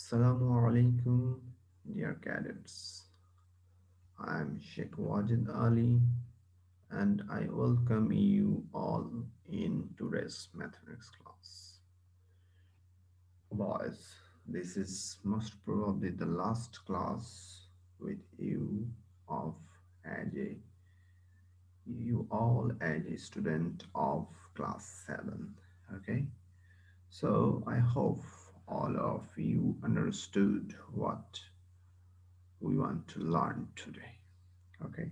Assalamu alaikum, dear cadets. I am Sheikh Wajid Ali and I welcome you all in today's mathematics class. Boys, this is most probably the last class with you of as a you all as a student of class 7. Okay, so I hope all of you understood what we want to learn today. Okay,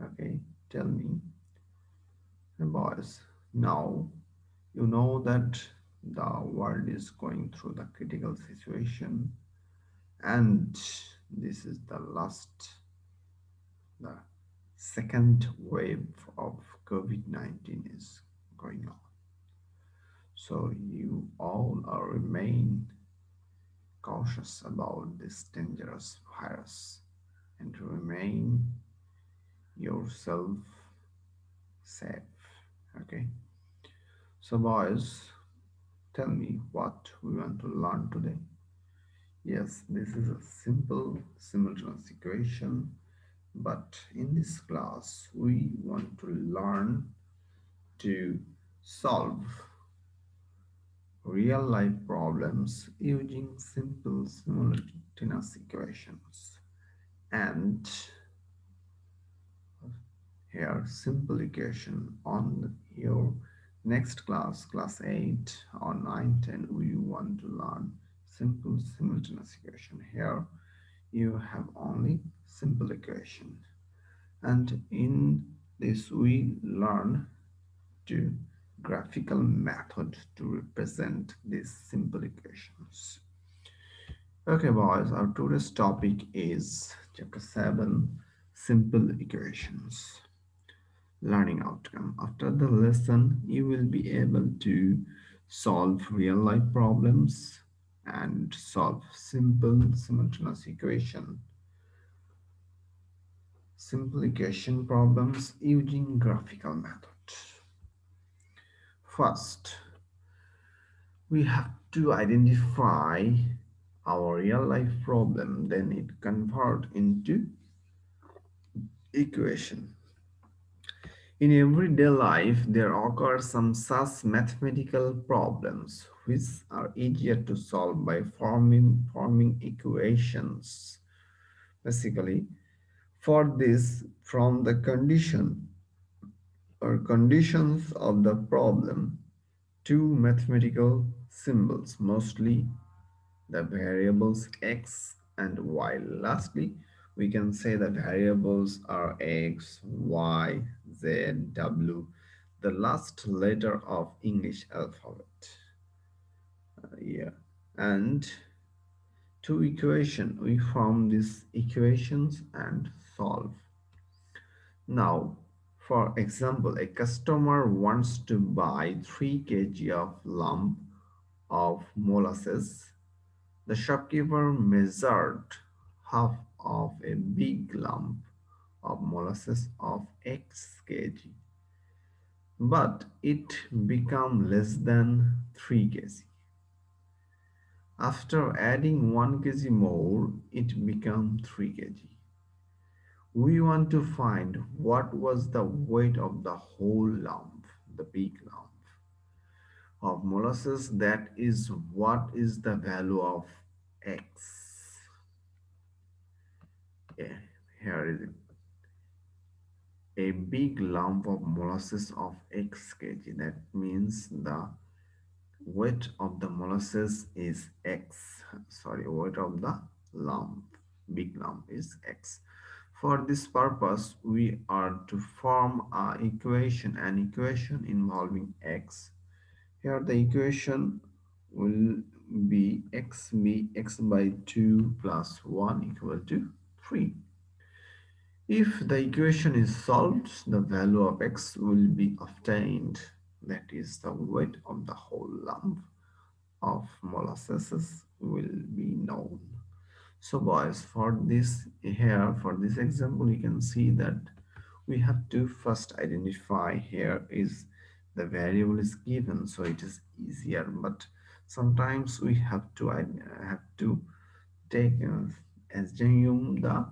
okay, tell me, boys. Now you know that the world is going through the critical situation, and this is the second wave of COVID 19 is going on. So you all are remain cautious about this dangerous virus and remain yourself safe. Okay, so boys, tell me what we want to learn today. Yes, this is a simple simultaneous equation, but in this class we want to learn to solve real life problems using simple simultaneous equations. And here simple equation on your next class, class 8 or 9, 10, we want to learn simple simultaneous equation. Here you have only simple equation, and in this we learn to graphical method to represent these simple equations. Okay boys, our today's topic is chapter 7, simple equations. Learning outcome. After the lesson, you will be able to solve real life problems and solve simple equation problems using graphical method. First, we have to identify our real life problem, then it convert into equation. In everyday life, there occur some such mathematical problems which are easier to solve by forming equations. Basically, for this, from the condition or conditions of the problem, two mathematical symbols, mostly the variables x and y. Lastly, we can say the variables are x, y, z, w, the last letter of English alphabet. Yeah, and two equation, we form these equations and solve. Now, for example, a customer wants to buy 3 kg of lump of molasses. The shopkeeper measured half of a big lump of molasses of X kg, but it became less than 3 kg. After adding 1 kg more, it became 3 kg. We want to find what was the weight of the whole lump, the big lump of molasses. That is what is the value of X. Yeah, here is it. A big lump of molasses of X kg. That means the weight of the molasses is X. Sorry, weight of the lump, big lump is X. For this purpose, we are to form an equation involving X. Here the equation will be x by 2 plus 1 equal to 3. If the equation is solved, the value of x will be obtained. That is, the weight of the whole lump of molasses will be known. So boys, for this example, you can see that we have to first identify. Here is the variable is given, so it is easier, but sometimes we have to take assume the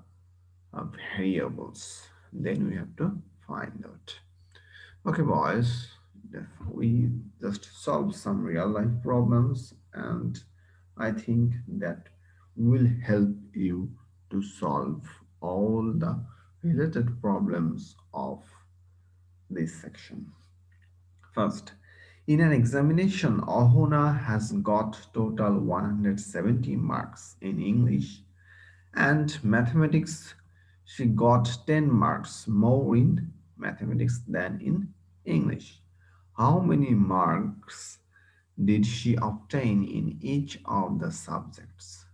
variables, then we have to find out. Okay, boys, we just solved some real life problems, and I think that will help you to solve all the related problems of this section. First, in an examination, Ahuna has got total 170 marks in English and mathematics. She got 10 marks more in mathematics than in English. How many marks did she obtain in each of the subjects?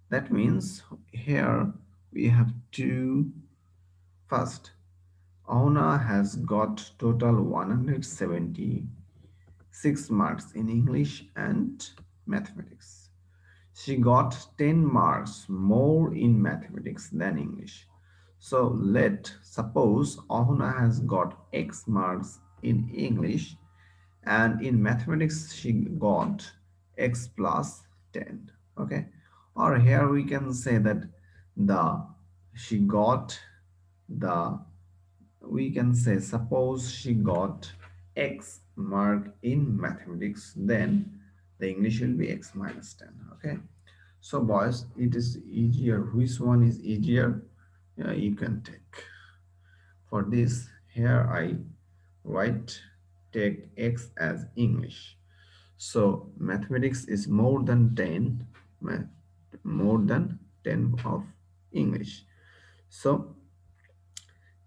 That means here we have to first, Auna has got total 176 marks in English and mathematics. She got 10 marks more in mathematics than English. So let suppose Ahuna has got X marks in English and in mathematics she got X plus 10. Okay. Or here we can say that the she got the we can say suppose she got X mark in mathematics, then the English will be X minus 10. Okay, so boys, it is easier. Which one is easier? You can take. For this, here I write take X as English. So mathematics is more than 10, more than 10 of English. So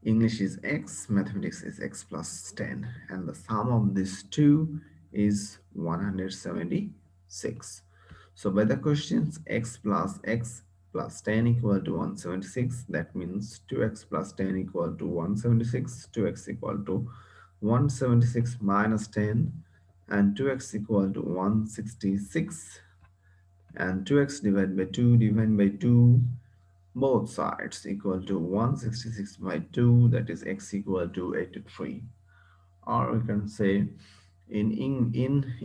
English is x, mathematics is x plus 10, and the sum of these two is 176. So by the questions, x plus 10 equal to 176, that means 2x plus 10 equal to 176, 2x equal to 176 minus 10, and 2x equal to 166, and 2x divided by 2 divided by 2, both sides equal to 166 by 2, that is x equal to 83. Or we can say in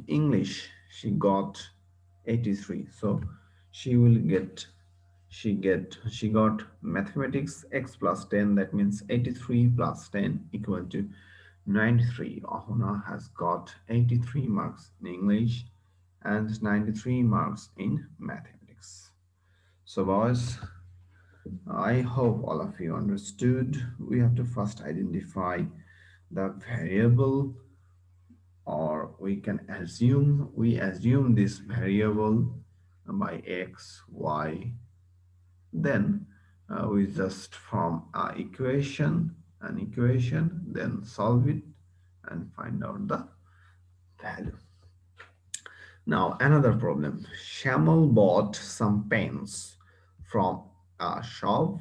English she got 83, so she will get she got mathematics x plus 10, that means 83 plus 10 equal to 93. Ahuna has got 83 marks in English and 93 marks in mathematics. So boys, I hope all of you understood. We have to first identify the variable, or we assume this variable by x, y. Then we just form an equation, then solve it and find out the value. Now another problem. Shamal bought some pens from a shop.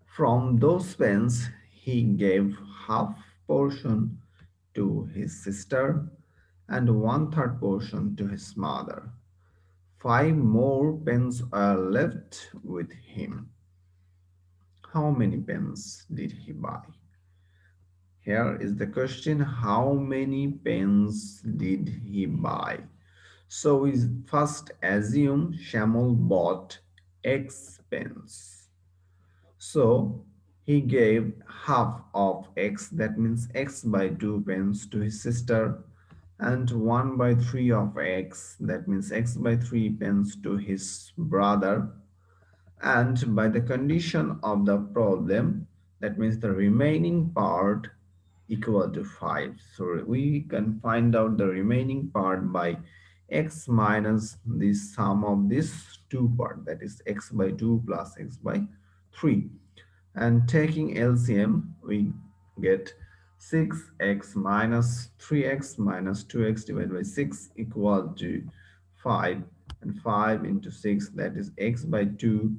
From those pens, he gave half portion to his sister and one third portion to his mother. Five more pens are left with him. How many pens did he buy? Here is the question: how many pens did he buy? So we first assume Shamal bought X pens. So he gave half of x, that means x by 2 pence, to his sister, and 1 by 3 of x, that means x by 3 pence, to his brother. And by the condition of the problem, that means the remaining part equal to 5. So we can find out the remaining part by x minus the sum of this two part, that is x by 2 plus x by 3. And taking LCM, we get 6x minus 3x minus 2x divided by 6 equal to 5, and 5 into 6, that is x by 2,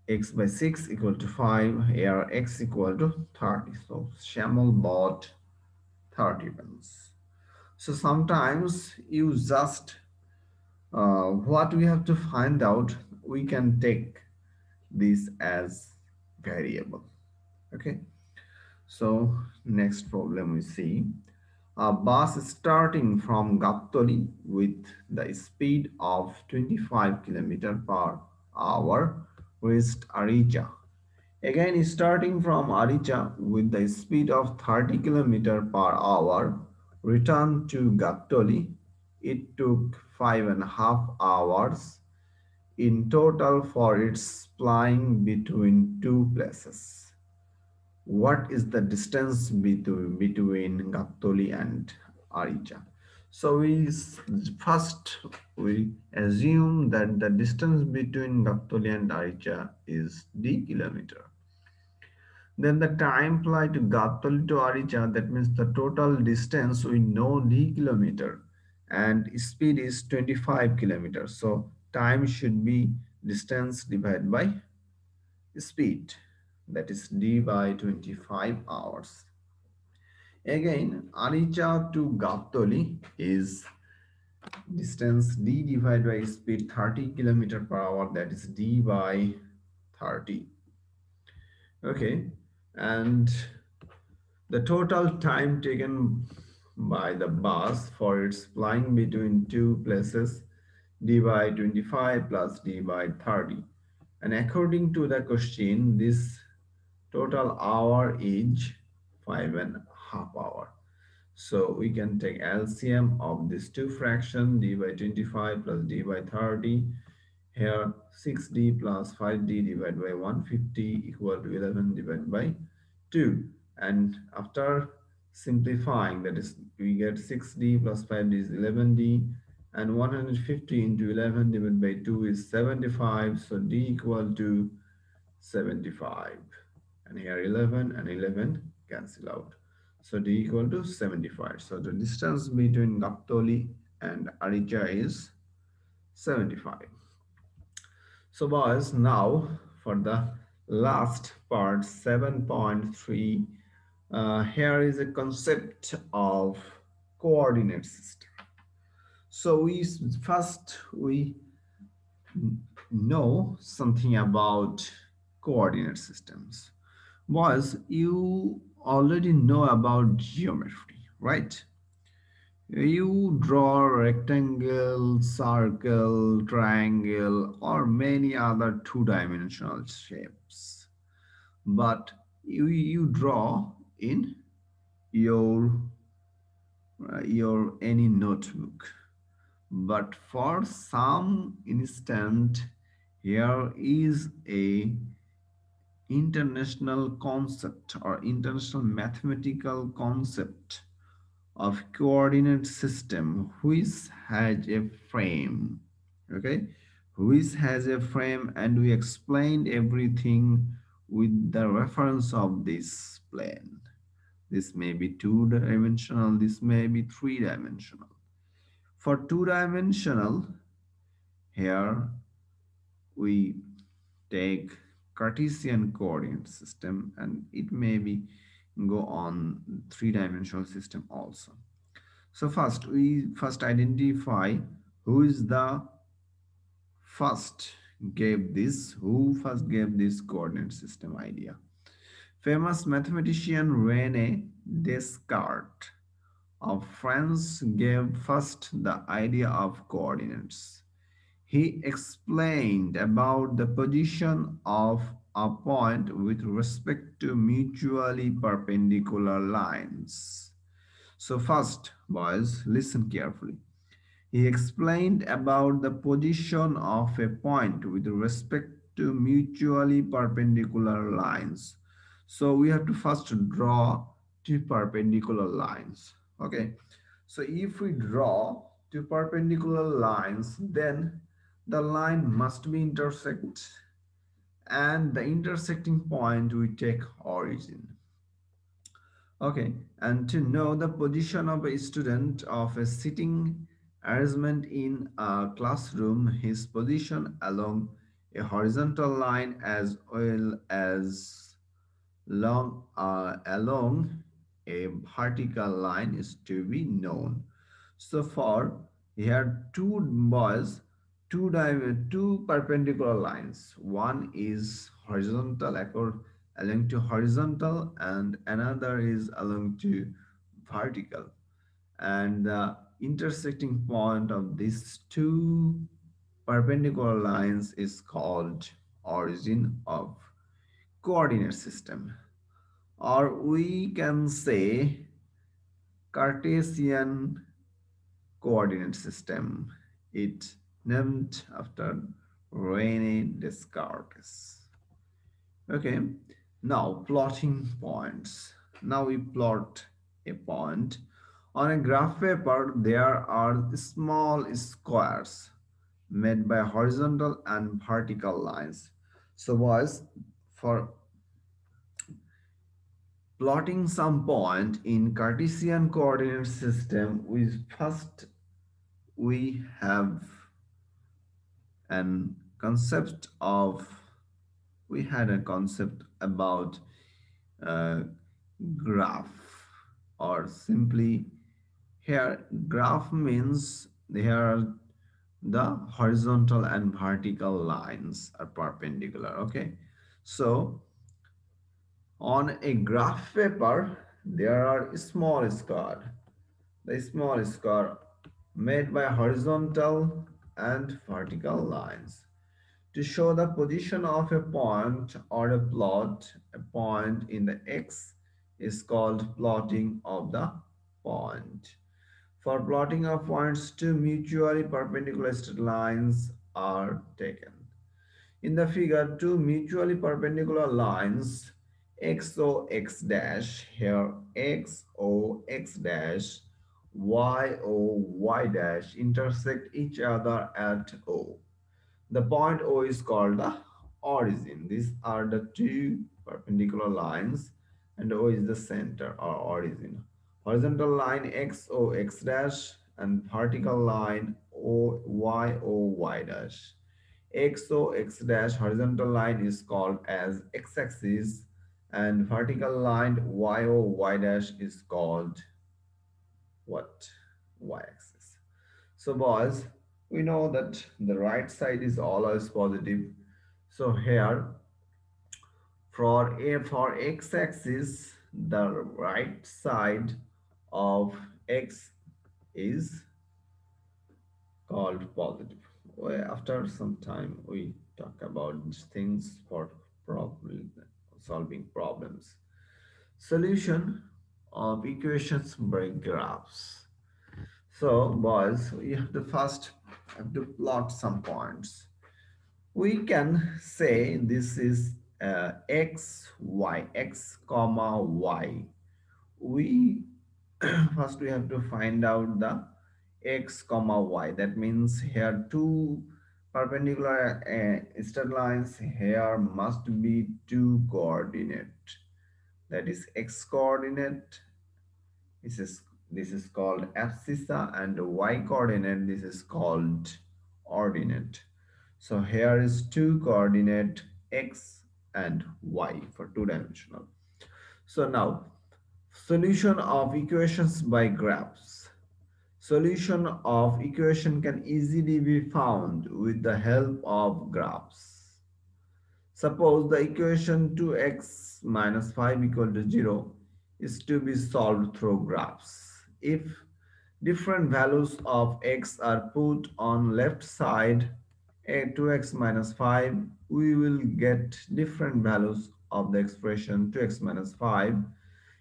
x by 6 equal to 5, here x equal to 30. So Shamal bought 30 pence. So sometimes you just what we have to find out, we can take this as variable. Okay, so next problem we see. A bus starting from Gattoli with the speed of 25 km per hour reached Aricha. Again, starting from Aricha with the speed of 30 km per hour, returned to Gattoli. It took 5.5 hours in total for its flying between two places. What is the distance between Gattoli and Aricha? So first we assume that the distance between Gattoli and Aricha is d kilometer. Then the time flight to Gattoli to Aricha, that means the total distance we know d kilometer and speed is 25 kilometers. So time should be distance divided by speed, that is d by 25 hours. Again, Aricha to Gattoli is distance d divided by speed 30 kilometer per hour, that is d by 30. Okay, and the total time taken by the bus for its flying between two places, d by 25 plus d by 30. And according to the question, this total hour is 5.5 hours. So we can take LCM of these two fractions, d by 25 plus d by 30. Here 6d plus 5d divided by 150 equal to 11 divided by 2. And after simplifying, that is, we get 6d plus 5d is 11d, and 150 into 11 divided by 2 is 75. So d equal to 75. And here 11 and 11 cancel out. So d equal to 75. So the distance between Gattoli and Aricha is 75. So boys, now for the last part 7.3, here is a concept of coordinate system. So we know something about coordinate systems. Boys, you already know about geometry, right? You draw a rectangle, circle, triangle, or many other two-dimensional shapes. But you draw in your your any notebook. But for some instant, here is a international concept or international mathematical concept of coordinate system which has a frame. Okay, which has a frame, and we explained everything with the reference of this plane. This may be two-dimensional, this may be three-dimensional. For two-dimensional, here we take Cartesian coordinate system, and it may be go on three-dimensional system also. So first, we first identify who is the first who first gave this coordinate system idea. Famous mathematician René Descartes of France gave first the idea of coordinates. He explained about the position of a point with respect to mutually perpendicular lines. So first, boys, listen carefully. He explained about the position of a point with respect to mutually perpendicular lines. So we have to first draw two perpendicular lines. Okay. So if we draw two perpendicular lines, then the line must be intersect, and the intersecting point we take origin. Okay, and to know the position of a student of a sitting arrangement in a classroom, his position along a horizontal line as well as along a vertical line is to be known. So for here two boys, two perpendicular lines. One is horizontal along to horizontal, and another is along to vertical. and the intersecting point of these two perpendicular lines is called origin of coordinate system, or we can say Cartesian coordinate system. It named after Rene Descartes. Okay, now plotting points. Now we plot a point. On a graph paper, there are small squares made by horizontal and vertical lines. So boys, for plotting some point in Cartesian coordinate system, we have an concept of we had a concept about uh, graph, or simply here graph means here the horizontal and vertical lines are perpendicular. Okay, so on a graph paper there are small square, the small square made by horizontal and vertical lines. To show the position of a point or a plot, a point in the x is called plotting of the point. For plotting of points, two mutually perpendicular straight lines are taken. In the figure, two mutually perpendicular lines xo x dash, here xo x dash, yo y dash intersect each other at O. The point O is called the origin. These are the two perpendicular lines, and O is the center or origin. Horizontal line XO X dash and vertical line O Y dash. XO X dash horizontal line is called as X axis, and vertical line YO Y dash is called what? Y axis. So boys, we know that the right side is always positive. So here for x-axis, the right side of x is called positive. After some time, we talk about these things for problem solving problems. Solution of equations by graphs. So, boys, we have to first have to plot some points. We can say this is x, y, x, comma, y. We first we have to find out the x, comma, y. That means here two perpendicular straight lines. Here must be two coordinate. That is x coordinate, this is this is called abscissa, and y coordinate, this is called ordinate. So here is two coordinate x and y for two dimensional. So now solution of equations by graphs. Solution of equation can easily be found with the help of graphs. Suppose the equation 2x minus 5 equal to 0 is to be solved through graphs. If different values of x are put on left side, 2x minus 5, we will get different values of the expression 2x minus 5.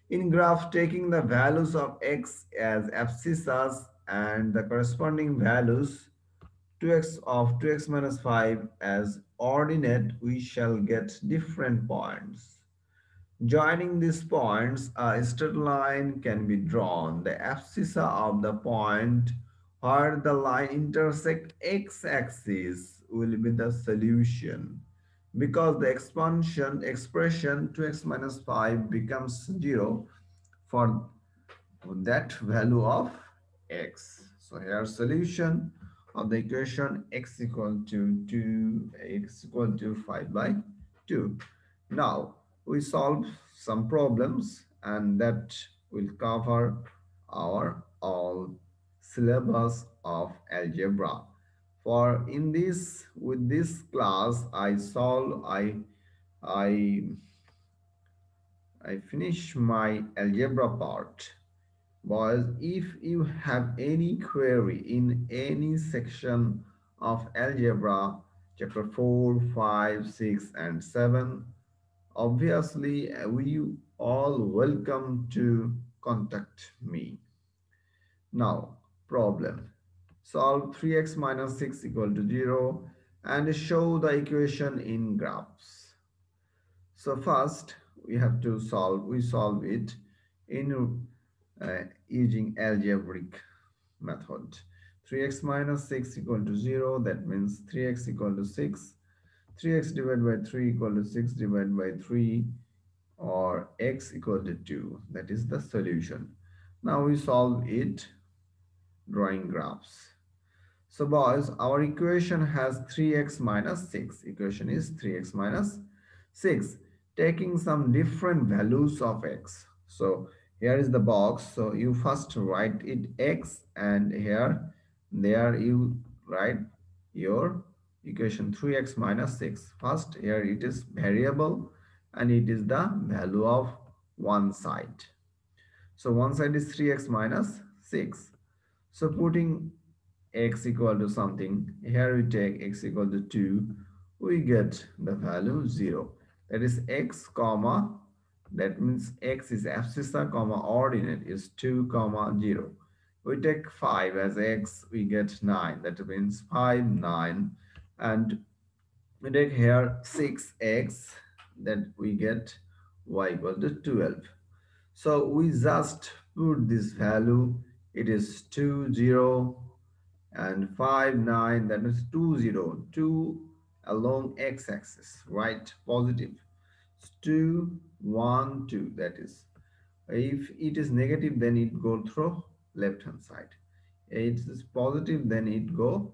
In graph, taking the values of x as abscissas and the corresponding values 2x of 2x minus 5 as ordinate, we shall get different points. Joining these points, a straight line can be drawn. The abscissa of the point where the line intersect x-axis will be the solution, because the expression 2x minus 5 becomes 0 for that value of x. So here solution of the equation x equal to 2, x equal to 5 by 2. Now we solve some problems, and that will cover our all syllabus of algebra. For in this with this class I finish my algebra part. Boys, if you have any query in any section of algebra, chapter 4, 5, 6, and 7, obviously we all welcome to contact me. Now, problem. Solve 3x minus 6 equal to 0 and show the equation in graphs. So first we solve it in using algebraic method. 3x minus 6 equal to 0, that means 3x equal to 6. 3x divided by 3 equal to 6 divided by 3, or x equal to 2. That is the solution. Now we solve it drawing graphs. So boys, our equation has 3x minus 6. Equation is 3x minus 6, taking some different values of x. So here is the box. So you first write it x, and there you write your equation 3x minus 6. First, here it is variable and it is the value of one side. So one side is 3x minus 6. So putting x equal to something, here we take x equal to 2, we get the value 0. That is x comma, that means x is abscissa comma ordinate is 2 comma 0. We take 5 as x, we get 9. That means 5, 9. And we take here 6x, that we get y equal to 12. So we just put this value, it is 2, 0 and 5, 9, that is 2, 0, 2 along x-axis, right? Positive. 2, 1, 2, that is. If it is negative, then it go through left hand side. It is positive, then it will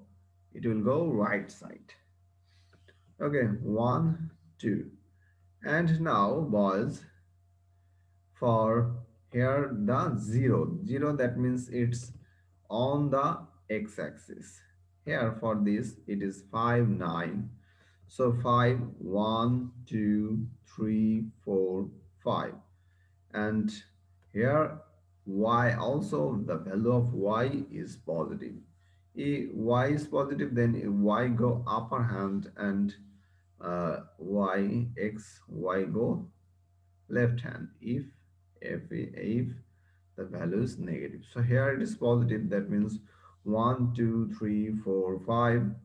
go right side. Okay, 1, 2. And now boys, for here the 0, 0, that means it's on the x-axis. Here for this it is 5, 9. So 5, 1, 2, 3, 4, 5. And here y, also the value of y is positive. If y is positive, then y go upper hand, and y go left hand if the value is negative. So here it is positive, that means 1, 2, 3, 4, 5.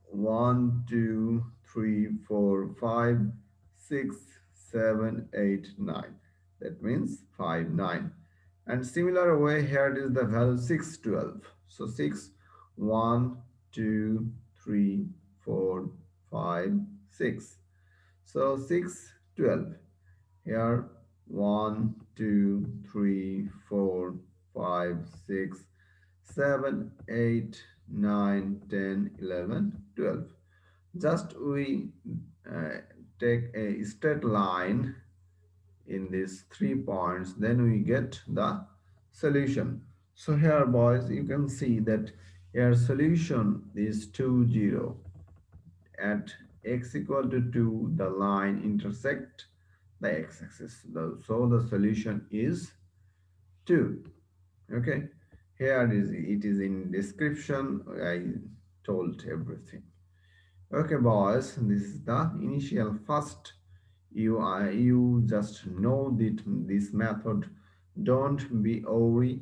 1, 2, 3, 4, 5, 6, 7, 8, 9. That means 5, 9. And similar way, here it is the value 6, 12. So 6, 1, 2, 3, 4, 5, 6. So 6, 12. Here 1, 2, 3, 4, 5, 6, 7, 8, 9, 10, 11, 12. Just we uh, take a straight line in these 3 points, then we get the solution. So here boys, you can see that your solution is 2, 0. At x equal to 2, the line intersect the x-axis. So the solution is 2. Okay, here it is in description. I told everything. Okay boys, this is the initial first. You just know that this method, don't be worry,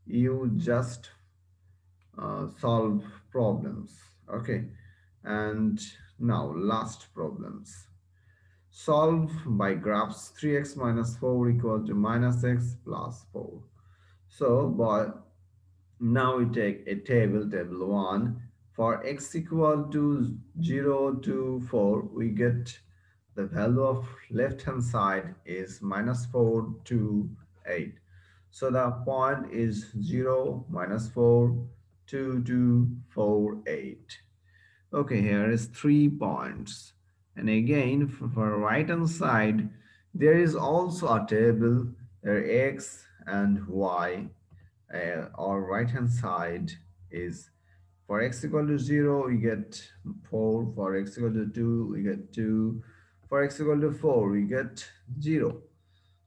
you just solve problems. Okay, and now last problems. Solve by graphs 3x minus 4 equal to minus x plus 4. So boy, now we take a table 1. For x equal to 0 to 4, we get the value of left hand side is minus 4 to 8. So the point is 0, minus 4, 2, 2, 4, 8. Okay, here is 3 points. And again, for right hand side, there is also a table, there x and y. Our right hand side is, for x equal to 0 we get 4, for x equal to 2 we get 2, for x equal to 4 we get 0.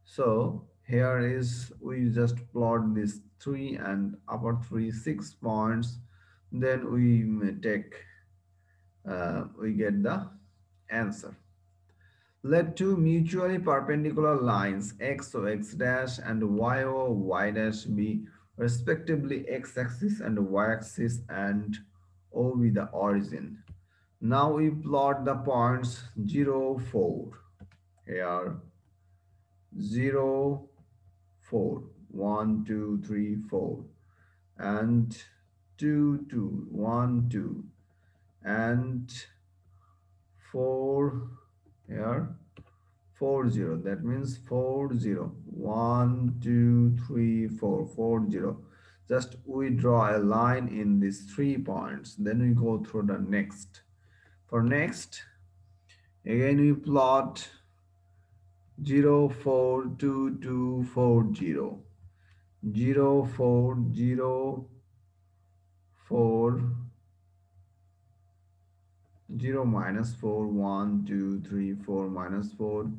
So here is we just plot this 3 and upper 3 6 points, then we get the answer. Let two mutually perpendicular lines x o x dash and y o y dash be respectively x-axis and y-axis and O be the origin. Now we plot the points 0, 4. Here 0, 4, 1, 2, 3, 4, and 2, 2, 1, 2, and 4 here 40. That means 40, 1, 2, 3, 4, 40. Just we draw a line in these 3 points, then we go through the next. For next, again we plot 0, 4, 2, 2, 4, 0, 0, 4, 0, 4, 0, minus 4, 1, 2, 3, 4, minus 4,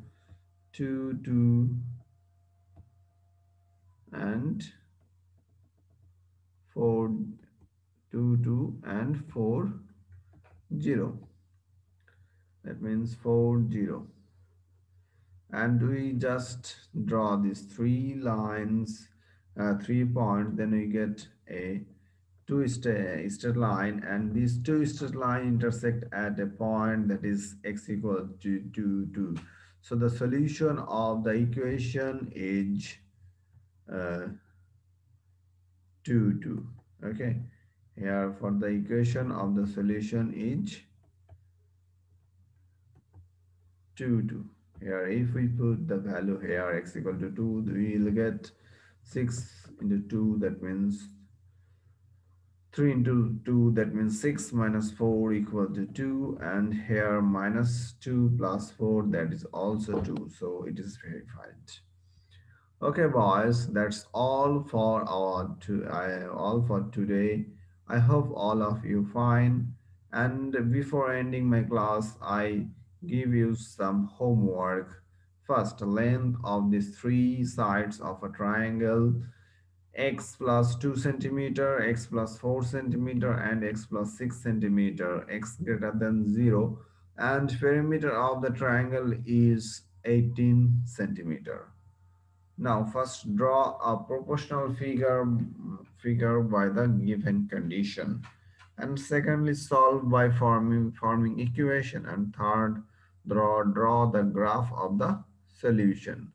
2, 2, and 4, 2, 2, and 4, 0. That means 4, 0. And we just draw these 3 lines, 3 points, then we get a straight line, and these two straight line intersect at a point that is x equal to 2, 2. So the solution of the equation is uh, 2, 2. Okay, here for the equation of the solution is 2, 2. Here if we put the value here x equal to 2, we will get 6 into 2, that means 3 into 2, that means 6 minus 4 equal to 2, and here minus 2 plus 4, that is also 2, so it is verified. Okay, boys, that's all for today. I hope all of you fine. And before ending my class, I give you some homework. First, length of these 3 sides of a triangle: x plus 2 centimeter, x plus 4 centimeter, and x plus 6 centimeter, x greater than 0, and perimeter of the triangle is 18 centimeter. Now first draw a proportional figure by the given condition, and secondly solve by forming equation, and third draw the graph of the solution.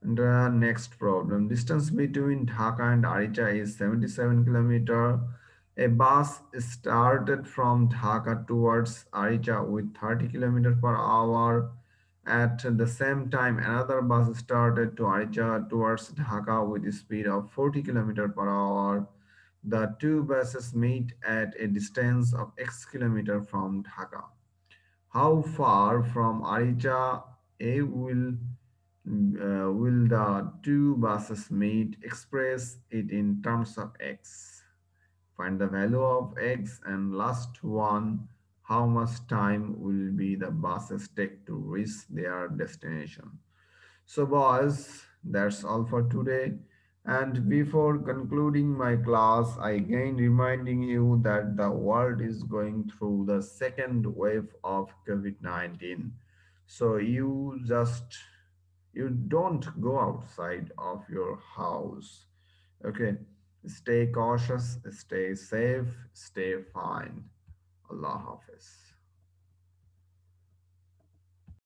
And next problem, distance between Dhaka and Aricha is 77 kilometer. A bus started from Dhaka towards Aricha with 30 kilometers per hour. At the same time, another bus started to Aricha towards Dhaka with a speed of 40 kilometers per hour. The two buses meet at a distance of x kilometer from Dhaka. How far from Aricha A will the two buses meet? Express it in terms of x. Find the value of x, and last one, how much time will be the buses take to reach their destination. So boys, that's all for today. And before concluding my class, I again reminding you that the world is going through the second wave of COVID-19. So you don't go outside of your house. Okay, stay cautious, stay safe, stay fine. Allah Hafiz.